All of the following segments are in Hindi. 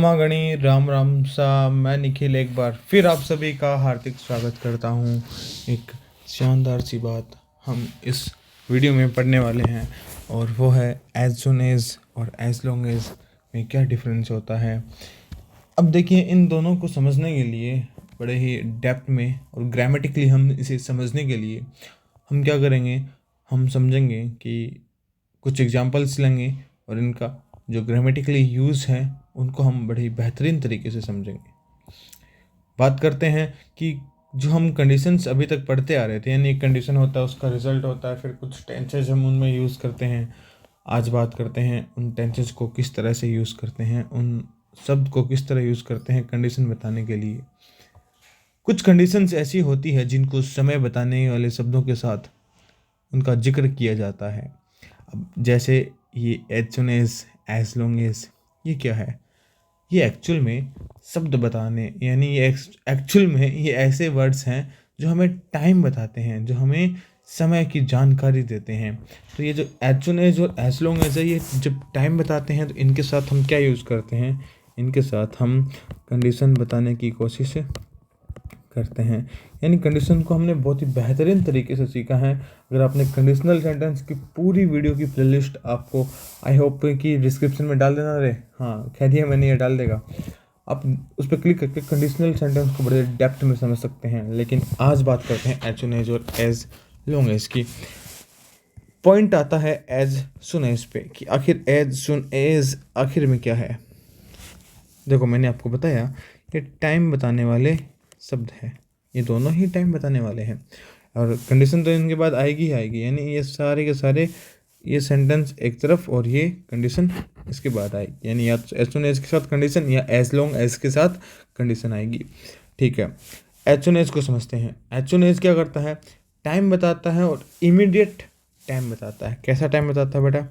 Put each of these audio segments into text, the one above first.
खमा गणी राम राम सा। मैं निखिल एक बार फिर आप सभी का हार्दिक स्वागत करता हूँ। एक शानदार सी बात हम इस वीडियो में पढ़ने वाले हैं और वो है एज सुन एज और एज लॉन्ग एज में क्या डिफरेंस होता है। अब देखिए, इन दोनों को समझने के लिए बड़े ही डेप्थ में और ग्रामेटिकली हम इसे समझने के लिए हम क्या करेंगे, हम समझेंगे कि कुछ एग्जांपल्स लेंगे और इनका जो ग्रामेटिकली यूज़ है उनको हम बड़ी बेहतरीन तरीके से समझेंगे। बात करते हैं कि जो हम कंडीशंस अभी तक पढ़ते आ रहे थे, यानी एक कंडीशन होता है, उसका रिजल्ट होता है, फिर कुछ टेंसेज हम उनमें यूज़ करते हैं। आज बात करते हैं उन टेंसेज को किस तरह से यूज़ करते हैं, उन शब्द को किस तरह यूज़ करते हैं कंडीशन बताने के लिए। कुछ कंडीशंस ऐसी होती है जिनको समय बताने वाले शब्दों के साथ उनका जिक्र किया जाता है। अब जैसे ये as soon as long as, ये क्या है? ये एक्चुअल में शब्द बताने, यानी ये एक्चुअल में ये ऐसे वर्ड्स हैं जो हमें टाइम बताते हैं, जो हमें समय की जानकारी देते हैं। तो ये जो एज सुन एज और एज लॉन्ग एज है, ये जब टाइम बताते हैं तो इनके साथ हम क्या यूज़ करते हैं? इनके साथ हम कंडीशन बताने की कोशिश करते हैं। यानी कंडीशन को हमने बहुत ही बेहतरीन तरीके से सीखा है। अगर आपने कंडीशनल सेंटेंस की पूरी वीडियो की प्लेलिस्ट आपको आई होप कि डिस्क्रिप्शन में डाल देना रे, हाँ कह दिया मैंने, ये डाल देगा। आप उस पर क्लिक करके कंडीशनल सेंटेंस को बड़े डेप्थ में समझ सकते हैं। लेकिन आज बात करते हैं एज सुन एज और एज लॉन्ग एज की। पॉइंट आता है एज सुन एज पे कि आखिर एज सुन एज आखिर में क्या है। देखो, मैंने आपको बताया ये टाइम बताने वाले शब्द है, ये दोनों ही टाइम बताने वाले हैं और कंडीशन तो इनके बाद आएगी ही आएगी। यानी ये सारे के सारे, ये सेंटेंस एक तरफ और ये कंडीशन इसके बाद आएगी। यानी या तो एज सुन एज के साथ कंडीशन या एज लॉन्ग एज के साथ कंडीशन आएगी। ठीक है, एज सुन एज को समझते हैं। एज सुन एज क्या करता है? टाइम बताता है और इमीडिएट टाइम बताता है। कैसा टाइम बताता है बेटा?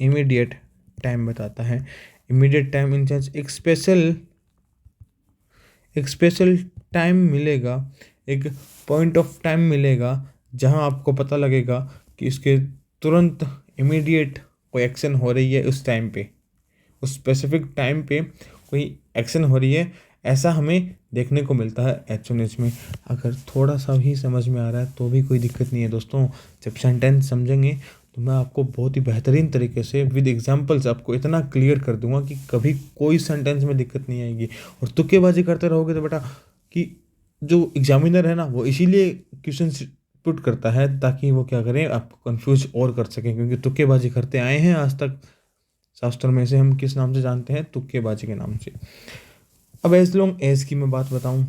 इमीडिएट टाइम बताता है। इमीडिएट टाइम इन सेंस एक स्पेशल टाइम मिलेगा, एक पॉइंट ऑफ टाइम मिलेगा जहां आपको पता लगेगा कि इसके तुरंत इमीडिएट कोई एक्शन हो रही है। उस टाइम पे, उस स्पेसिफिक टाइम पे कोई एक्शन हो रही है, ऐसा हमें देखने को मिलता है एज सुन एज में। अगर थोड़ा सा भी समझ में आ रहा है तो भी कोई दिक्कत नहीं है दोस्तों। जब सेंटेंस समझेंगे तो मैं आपको बहुत ही बेहतरीन तरीके से विद एग्जांपल्स आपको इतना क्लियर कर दूंगा कि कभी कोई सेंटेंस में दिक्कत नहीं आएगी। और तुक्केबाजी करते रहोगे तो बेटा, कि जो एग्जामिनर है ना, वो इसीलिए क्वेश्चन पुट करता है ताकि वो क्या करें, आपको कंफ्यूज और कर सकें। क्योंकि तुक्केबाजी करते आए हैं आज तक, शास्त्र में से हम किस नाम से जानते हैं? तुक्केबाजी के नाम से। अब एज लॉन्ग एज की मैं बात बताऊं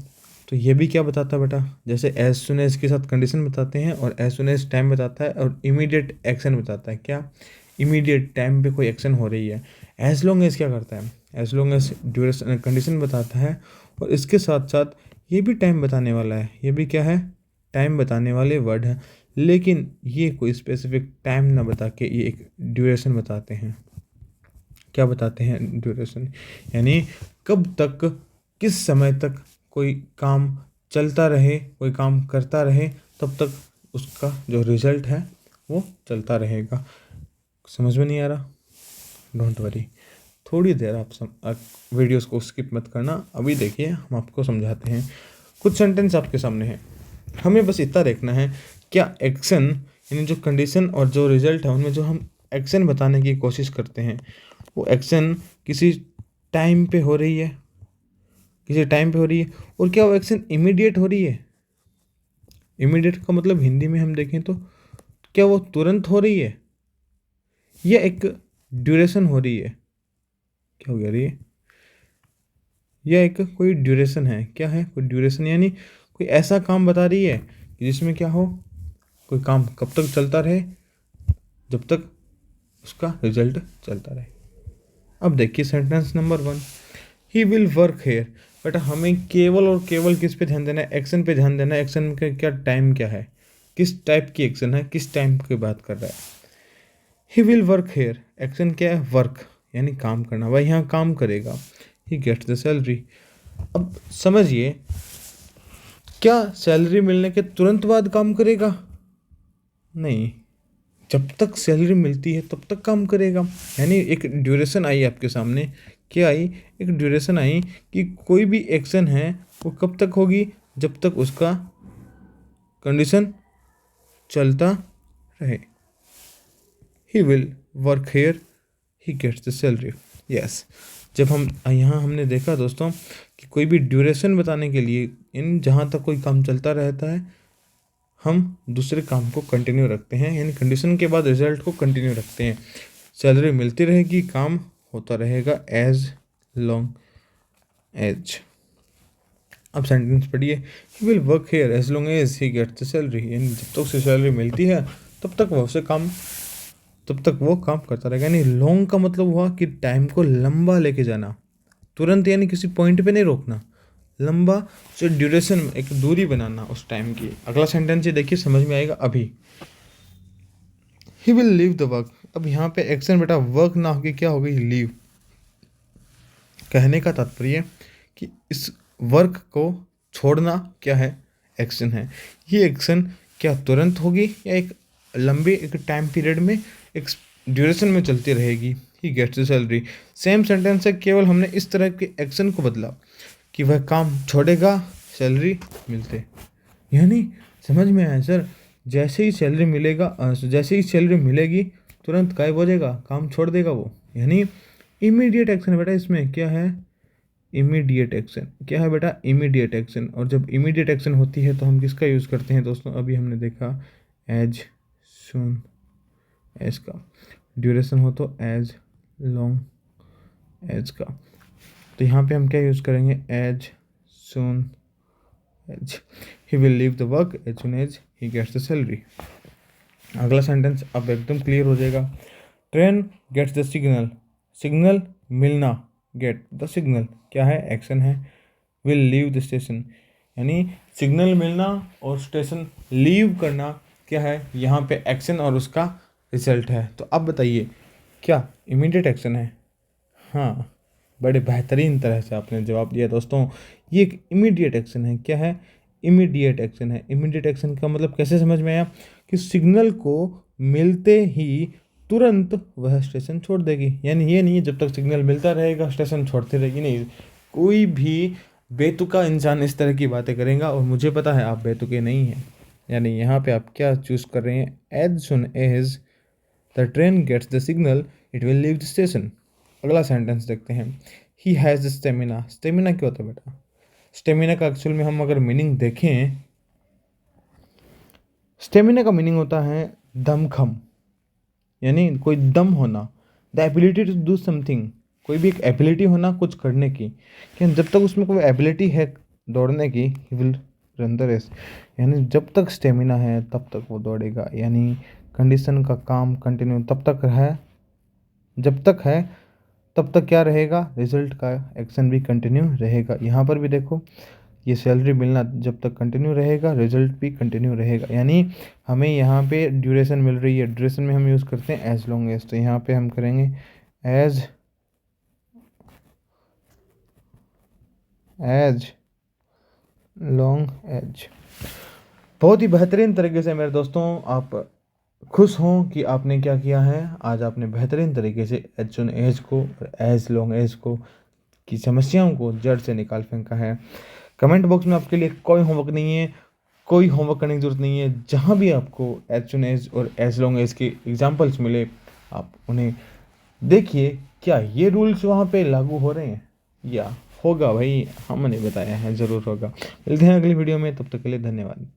तो ये भी क्या बताता है बेटा? जैसे एज सुन एज के साथ कंडीशन बताते हैं और एज सुन एज टाइम बताता है और इमीडिएट एक्शन बताता है। क्या? इमीडिएट टाइम पे कोई एक्शन हो रही है। एज लॉन्ग एज क्या करता है? As long as duration condition बताता है और इसके साथ साथ ये भी टाइम बताने वाला है। ये भी क्या है? टाइम बताने वाले वर्ड है, लेकिन ये कोई स्पेसिफिक टाइम ना बता के ये एक ड्यूरेशन बताते हैं। क्या बताते हैं? ड्यूरेशन, यानी कब तक, किस समय तक कोई काम चलता रहे, कोई काम करता रहे, तब तक उसका जो रिजल्ट है वो चलता रहेगा। समझ में नहीं आ रहा? डोंट वरी, थोड़ी देर आप वीडियोस को स्किप मत करना। अभी देखिए, हम आपको समझाते हैं। कुछ सेंटेंस आपके सामने हैं, हमें बस इतना देखना है क्या एक्शन, यानी जो कंडीशन और जो रिजल्ट है उनमें जो हम एक्शन बताने की कोशिश करते हैं, वो एक्शन किसी टाइम पे हो रही है, किसी टाइम पे हो रही है, और क्या वो एक्शन इमीडिएट हो रही है? इमीडिएट का मतलब हिंदी में हम देखें तो क्या वो तुरंत हो रही है, या एक ड्यूरेशन हो रही है? क्या हो गया रही है? यह एक कोई ड्यूरेशन है। क्या है? कोई ड्यूरेशन, यानी कोई ऐसा काम बता रही है कि जिसमें क्या हो, कोई काम कब तक चलता रहे, जब तक उसका रिजल्ट चलता रहे। अब देखिए sentence number 1, he will work hair. बेटा, हमें केवल और केवल किस पे ध्यान देना है? एक्शन पे ध्यान देना है। एक्शन का क्या टाइम क्या है, किस टाइप की एक्शन है, किस टाइम की बात कर रहा है? ही विल वर्क हेयर, एक्शन क्या है? वर्क, यानी काम करना। वह यहाँ काम करेगा। He gets the salary. अब समझिए, क्या सैलरी मिलने के तुरंत बाद काम करेगा? नहीं, जब तक सैलरी मिलती है तब तक काम करेगा। यानी एक ड्यूरेशन आई आपके सामने, क्या आई, एक ड्यूरेशन आई कि कोई भी एक्शन है वो कब तक होगी, जब तक उसका कंडीशन चलता रहे। He will work here, he gets the salary. Yes, जब हम यहाँ हमने देखा दोस्तों कि कोई भी ड्यूरेशन बताने के लिए इन जहाँ तक कोई काम चलता रहता है हम दूसरे काम को कंटिन्यू रखते हैं, यानी कंडीशन के बाद रिजल्ट को कंटिन्यू रखते हैं। सैलरी मिलती रहेगी, काम होता रहेगा एज लॉन्ग एज। अब सेंटेंस पढ़िए, he will work here as long as he gets the salary. यानी जब तक उसे सैलरी मिलती है तब तक वो काम करता रहेगा। यानी लॉन्ग का मतलब हुआ कि टाइम को लंबा लेके जाना, तुरंत यानी किसी पॉइंट पे नहीं रोकना, लंबा जो ड्यूरेशन एक दूरी बनाना उस टाइम की। अगला सेंटेंस ये देखिए, समझ में आएगा अभी। ही विल लीव द वर्क। अब यहाँ पे एक्शन बेटा वर्क ना होगी, क्या हो गई, लीव। कहने का तात्पर्य कि इस वर्क को छोड़ना क्या है, एक्शन है। ये एक्शन क्या तुरंत होगी या एक लंबे एक टाइम पीरियड में एक ड्यूरेशन में चलती रहेगी। He gets the salary. Same sentence है, केवल हमने इस तरह के एक्शन को बदला कि वह काम छोड़ेगा, सैलरी मिलते। यानी समझ में आया सर, जैसे ही सैलरी मिलेगी तुरंत गायब हो जाएगा, काम छोड़ देगा वो। यानी इमीडिएट एक्शन बेटा, इसमें क्या है, इमीडिएट एक्शन। क्या है बेटा, इमीडिएट एक्शन। और जब इमीडिएट एक्शन होती है तो हम किसका यूज़ करते हैं दोस्तों, अभी हमने देखा एज सून एज का। ड्यूरेशन हो तो एज लॉन्ग एज का। तो यहाँ पे हम क्या यूज़ करेंगे, as soon as. He will leave the work as soon as he gets the salary. अगला सेंटेंस अब एकदम क्लियर हो जाएगा। Train gets the signal. Signal मिलना, गेट द सिग्नल क्या है, एक्शन है। विल लीव द स्टेशन, यानी सिग्नल मिलना और स्टेशन लीव करना क्या है, यहाँ पे एक्शन और उसका रिजल्ट है। तो अब बताइए क्या इमीडिएट एक्शन है। हाँ, बड़े बेहतरीन तरह से आपने जवाब दिया दोस्तों। ये एक इमीडिएट एक्शन है। क्या है, इमीडिएट एक्शन है। इमीडिएट एक्शन का मतलब कैसे समझ में आया कि सिग्नल को मिलते ही तुरंत वह स्टेशन छोड़ देगी। यानी ये नहीं है जब तक सिग्नल मिलता रहेगा स्टेशन छोड़ती रहेगी, नहीं। कोई भी बेतुका इंसान इस तरह की बातें करेगा और मुझे पता है आप बेतुके नहीं हैं। यानी यहाँ पे आप क्या चूज़ कर रहे हैं, as soon as the train gets the signal it will leave the station. अगला सेंटेंस देखते हैं, he has the stamina. Stamina क्या होता है बेटा, स्टेमिना का एक्चुअल में हम अगर मीनिंग देखें, स्टेमिना का मीनिंग होता है दमखम, यानी कोई दम होना, the ability to do something. कोई भी एक एबिलिटी होना कुछ करने की, कि जब तक उसमें कोई एबिलिटी है दौड़ने की, he will run the race. यानी जब तक स्टेमिना है तब तक वो दौड़ेगा। यानी कंडीशन का काम कंटिन्यू तब तक है, जब तक है तब तक क्या रहेगा, रिजल्ट का एक्शन भी कंटिन्यू रहेगा। यहाँ पर भी देखो, ये सैलरी मिलना जब तक कंटिन्यू रहेगा रिजल्ट भी कंटिन्यू रहेगा। यानी हमें यहाँ पे ड्यूरेशन मिल रही है, ड्यूरेशन में हम यूज़ करते हैं एज लॉन्ग एज। तो यहाँ पे हम करेंगे एज लॉन्ग एज। बहुत ही बेहतरीन तरीके से मेरे दोस्तों आप खुश हों कि आपने क्या किया है, आज आपने बेहतरीन तरीके से एज ऑन एज को और एज लॉन्ग एज को की समस्याओं को जड़ से निकाल फेंका है। कमेंट बॉक्स में आपके लिए कोई होमवर्क नहीं है, कोई होमवर्क करने की ज़रूरत नहीं है। जहाँ भी आपको एज ऑन एज और एज लॉन्ग एज के एग्जांपल्स मिले आप उन्हें देखिए, क्या ये रूल्स वहाँ पे लागू हो रहे हैं या होगा भाई, हमने बताया है ज़रूर होगा। मिलते हैं अगली वीडियो में, तब तक के लिए धन्यवाद।